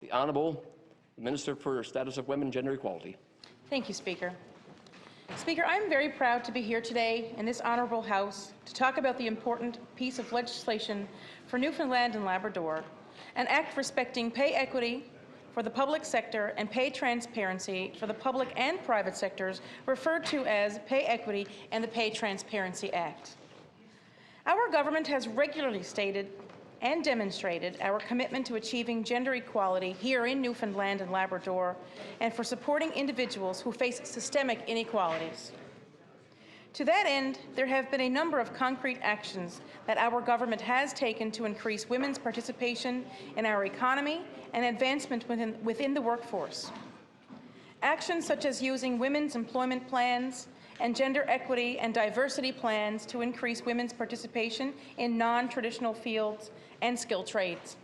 The Honourable Minister for Status of Women and Gender Equality. Thank you, Speaker. Speaker, I'm very proud to be here today in this honourable House to talk about the important piece of legislation for Newfoundland and Labrador, an act respecting pay equity for the public sector and pay transparency for the public and private sectors, referred to as Pay Equity and the Pay Transparency Act. Our government has regularly stated and demonstrated our commitment to achieving gender equality here in Newfoundland and Labrador, and for supporting individuals who face systemic inequalities. To that end, there have been a number of concrete actions that our government has taken to increase women's participation in our economy and advancement within the workforce. Actions such as using women's employment plans and gender equity and diversity plans to increase women's participation in non-traditional fields and skilled trades.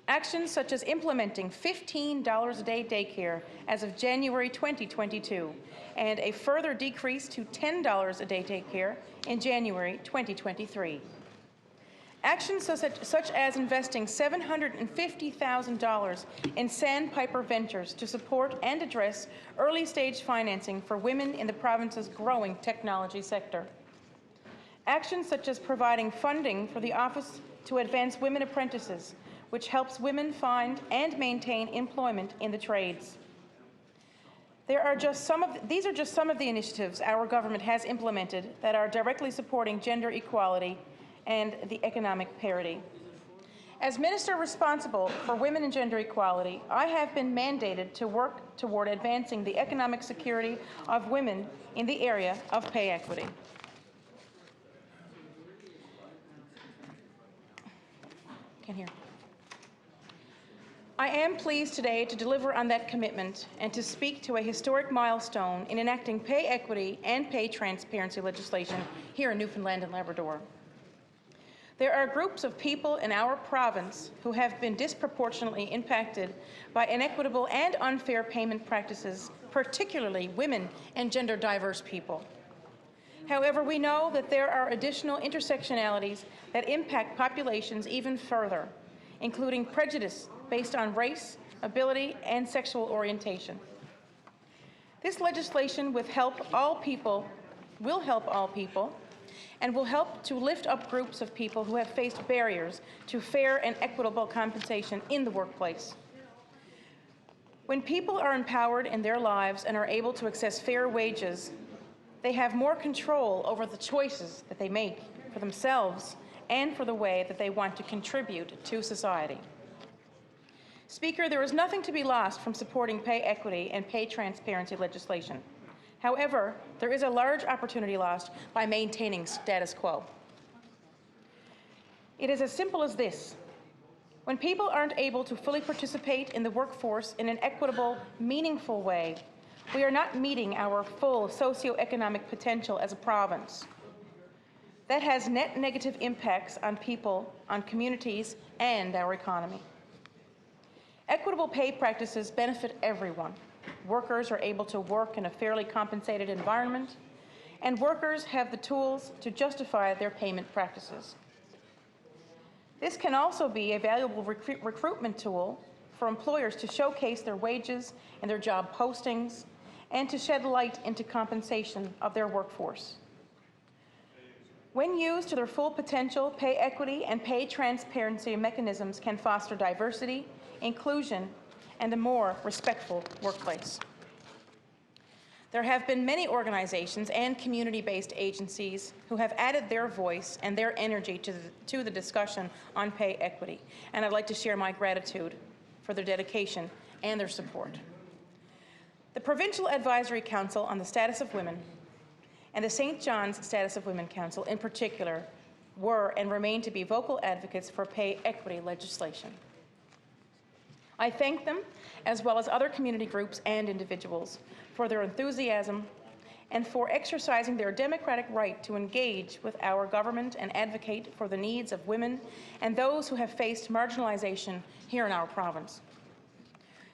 Actions such as implementing $15 a day daycare as of January 2022 and a further decrease to $10 a day daycare in January 2023. Actions such as investing $750,000 in Sandpiper Ventures to support and address early-stage financing for women in the province's growing technology sector. Actions such as providing funding for the Office to Advance Women Apprentices, which helps women find and maintain employment in the trades. These are just some of the initiatives our government has implemented that are directly supporting gender equality and the economic parity. As Minister responsible for women and gender equality, I have been mandated to work toward advancing the economic security of women in the area of pay equity. Can't hear. I am pleased today to deliver on that commitment and to speak to a historic milestone in enacting pay equity and pay transparency legislation here in Newfoundland and Labrador. There are groups of people in our province who have been disproportionately impacted by inequitable and unfair payment practices, particularly women and gender diverse people. However, we know that there are additional intersectionalities that impact populations even further, including prejudice based on race, ability, and sexual orientation. This legislation will help all people, and will help to lift up groups of people who have faced barriers to fair and equitable compensation in the workplace. When people are empowered in their lives and are able to access fair wages, they have more control over the choices that they make for themselves and for the way that they want to contribute to society. Speaker, there is nothing to be lost from supporting pay equity and pay transparency legislation. However, there is a large opportunity lost by maintaining status quo. It is as simple as this. When people aren't able to fully participate in the workforce in an equitable, meaningful way, we are not meeting our full socioeconomic potential as a province. That has net negative impacts on people, on communities, and our economy. Equitable pay practices benefit everyone. Workers are able to work in a fairly compensated environment, and workers have the tools to justify their payment practices. This can also be a valuable recruitment tool for employers to showcase their wages and their job postings, and to shed light into compensation of their workforce. When used to their full potential, pay equity and pay transparency mechanisms can foster diversity, inclusion, and a more respectful workplace. There have been many organizations and community-based agencies who have added their voice and their energy to the discussion on pay equity, and I'd like to share my gratitude for their dedication and their support. The Provincial Advisory Council on the Status of Women and the St. John's Status of Women Council in particular were and remain to be vocal advocates for pay equity legislation. I thank them, as well as other community groups and individuals, for their enthusiasm and for exercising their democratic right to engage with our government and advocate for the needs of women and those who have faced marginalization here in our province.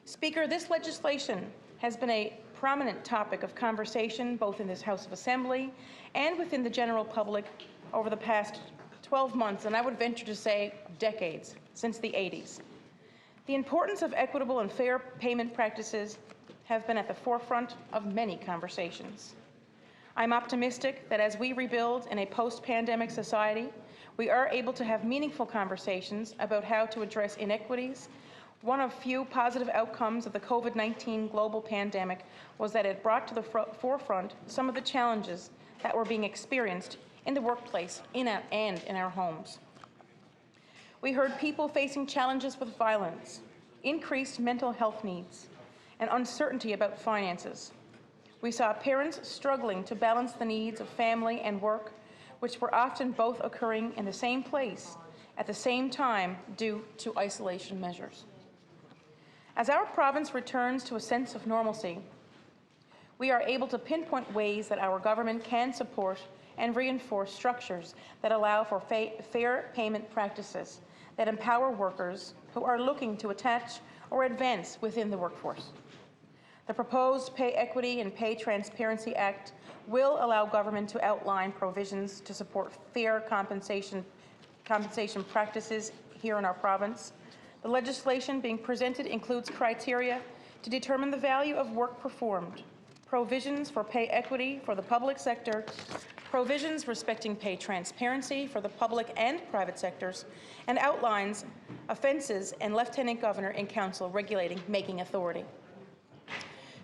Speaker, this legislation has been a prominent topic of conversation both in this House of Assembly and within the general public over the past 12 months, and I would venture to say decades, since the 80s. The importance of equitable and fair payment practices have been at the forefront of many conversations. I'm optimistic that as we rebuild in a post-pandemic society, we are able to have meaningful conversations about how to address inequities. One of few positive outcomes of the COVID-19 global pandemic was that it brought to the forefront some of the challenges that were being experienced in the workplace and in our homes. We heard people facing challenges with violence, increased mental health needs, and uncertainty about finances. We saw parents struggling to balance the needs of family and work, which were often both occurring in the same place at the same time due to isolation measures. As our province returns to a sense of normalcy, we are able to pinpoint ways that our government can support and reinforce structures that allow for fair payment practices that empower workers who are looking to attach or advance within the workforce. The proposed Pay Equity and Pay Transparency Act will allow government to outline provisions to support fair compensation practices here in our province. The legislation being presented includes criteria to determine the value of work performed, provisions for pay equity for the public sector, provisions respecting pay transparency for the public and private sectors, and outlines offences and Lieutenant Governor and Council regulating making authority.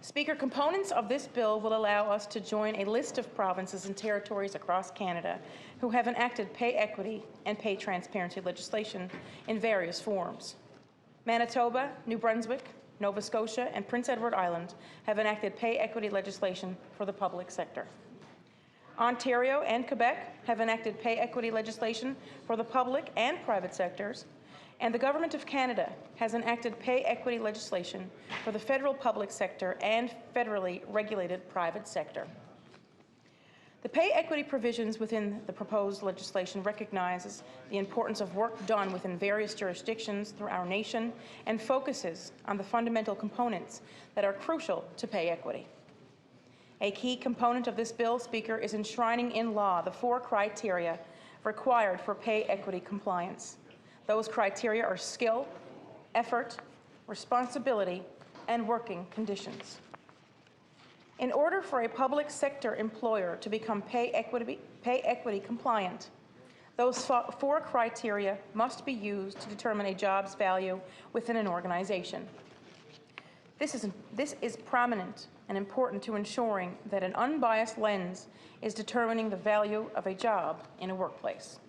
Speaker, components of this bill will allow us to join a list of provinces and territories across Canada who have enacted pay equity and pay transparency legislation in various forms. Manitoba, New Brunswick, Nova Scotia, and Prince Edward Island have enacted pay equity legislation for the public sector. Ontario and Quebec have enacted pay equity legislation for the public and private sectors, and the Government of Canada has enacted pay equity legislation for the federal public sector and federally regulated private sector. The pay equity provisions within the proposed legislation recognizes the importance of work done within various jurisdictions through our nation and focuses on the fundamental components that are crucial to pay equity. A key component of this bill, Speaker, is enshrining in law the 4 criteria required for pay equity compliance. Those criteria are skill, effort, responsibility, and working conditions. In order for a public sector employer to become pay equity compliant, those 4 criteria must be used to determine a job's value within an organization. This is prominent and important to ensuring that an unbiased lens is determining the value of a job in a workplace.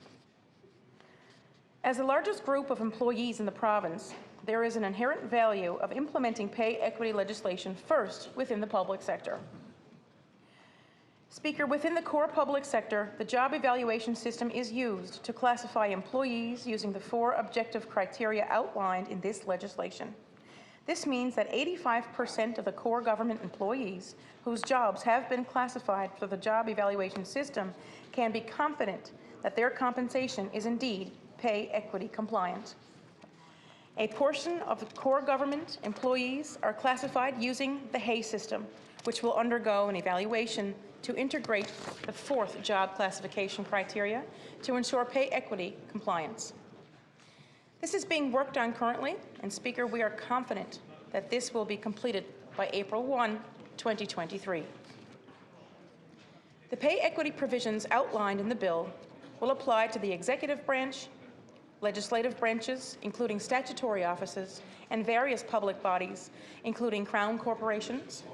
As the largest group of employees in the province, there is an inherent value of implementing pay equity legislation first within the public sector. Speaker, within the core public sector, the job evaluation system is used to classify employees using the 4 objective criteria outlined in this legislation. This means that 85% of the core government employees whose jobs have been classified for the job evaluation system can be confident that their compensation is indeed pay equity compliant. A portion of the core government employees are classified using the HAY system, which will undergo an evaluation to integrate the 4th job classification criteria to ensure pay equity compliance. This is being worked on currently, and Speaker, we are confident that this will be completed by April 1, 2023. The pay equity provisions outlined in the bill will apply to the executive branch, legislative branches, including statutory offices, and various public bodies, including Crown corporations,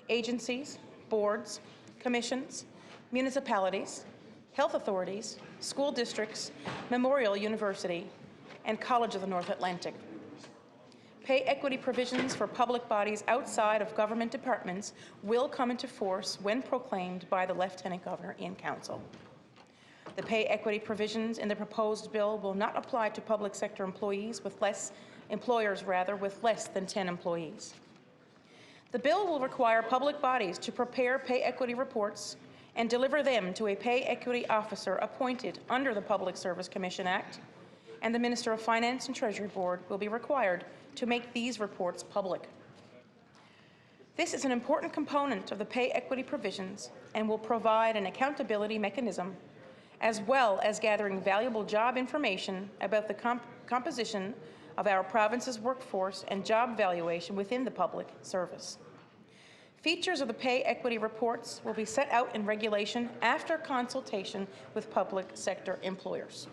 agencies, boards, commissions, municipalities, health authorities, school districts, Memorial University, and College of the North Atlantic. Pay equity provisions for public bodies outside of government departments will come into force when proclaimed by the Lieutenant Governor in Council. The pay equity provisions in the proposed bill will not apply to public sector employers with less than 10 employees. The bill will require public bodies to prepare pay equity reports and deliver them to a pay equity officer appointed under the Public Service Commission Act, and the Minister of Finance and Treasury Board will be required to make these reports public. This is an important component of the pay equity provisions and will provide an accountability mechanism, as well as gathering valuable job information about the composition of our province's workforce and job valuation within the public service. Features of the pay equity reports will be set out in regulation after consultation with public sector employers.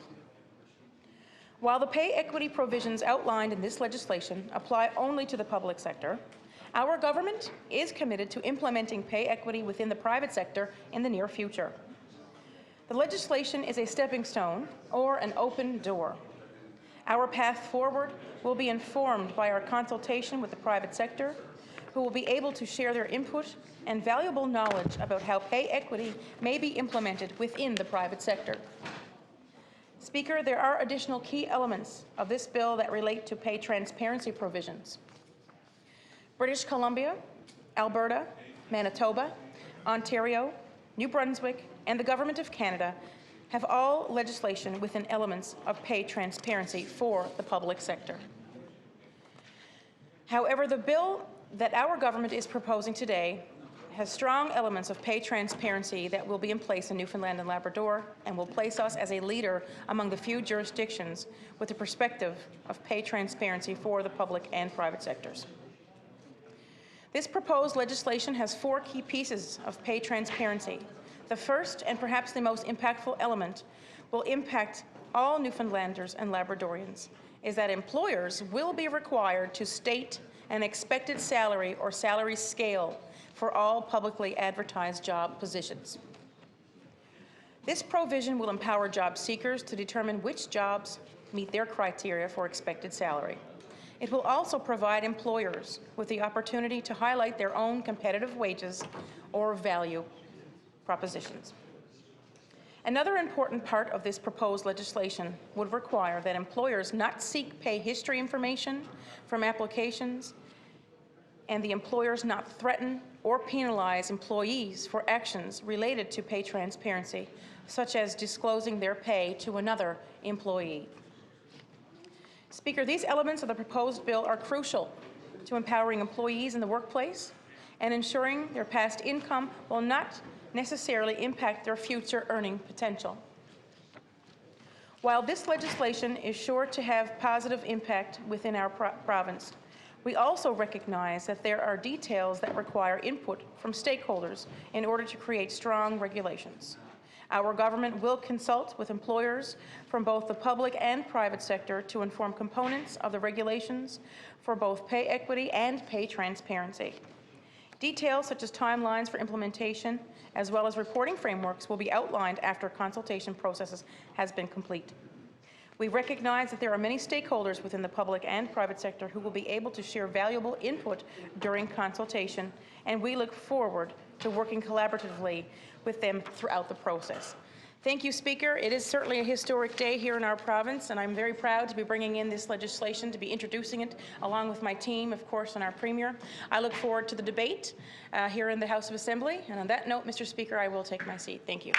While the pay equity provisions outlined in this legislation apply only to the public sector, our government is committed to implementing pay equity within the private sector in the near future. The legislation is a stepping stone or an open door. Our path forward will be informed by our consultation with the private sector, who will be able to share their input and valuable knowledge about how pay equity may be implemented within the private sector. Speaker, there are additional key elements of this bill that relate to pay transparency provisions. British Columbia, Alberta, Manitoba, Ontario, New Brunswick, and the Government of Canada have all legislation within elements of pay transparency for the public sector. However, the bill that our government is proposing today has strong elements of pay transparency that will be in place in Newfoundland and Labrador and will place us as a leader among the few jurisdictions with the perspective of pay transparency for the public and private sectors. This proposed legislation has 4 key pieces of pay transparency. The first, and perhaps the most impactful element, will impact all Newfoundlanders and Labradorians, is that employers will be required to state an expected salary or salary scale for all publicly advertised job positions. This provision will empower job seekers to determine which jobs meet their criteria for expected salary. It will also provide employers with the opportunity to highlight their own competitive wages or value propositions. Another important part of this proposed legislation would require that employers not seek pay history information from applications, and the employers not threaten or penalize employees for actions related to pay transparency, such as disclosing their pay to another employee. Speaker, these elements of the proposed bill are crucial to empowering employees in the workplace and ensuring their past income will not necessarily impact their future earning potential. While this legislation is sure to have positive impact within our province, we also recognize that there are details that require input from stakeholders in order to create strong regulations. Our government will consult with employers from both the public and private sector to inform components of the regulations for both pay equity and pay transparency. Details such as timelines for implementation, as well as reporting frameworks, will be outlined after consultation processes has been complete. We recognize that there are many stakeholders within the public and private sector who will be able to share valuable input during consultation, and we look forward to working collaboratively with them throughout the process. Thank you, Speaker. It is certainly a historic day here in our province, and I'm very proud to be bringing in this legislation, to be introducing it along with my team, of course, and our Premier. I look forward to the debate here in the House of Assembly. And on that note, Mr. Speaker, I will take my seat. Thank you.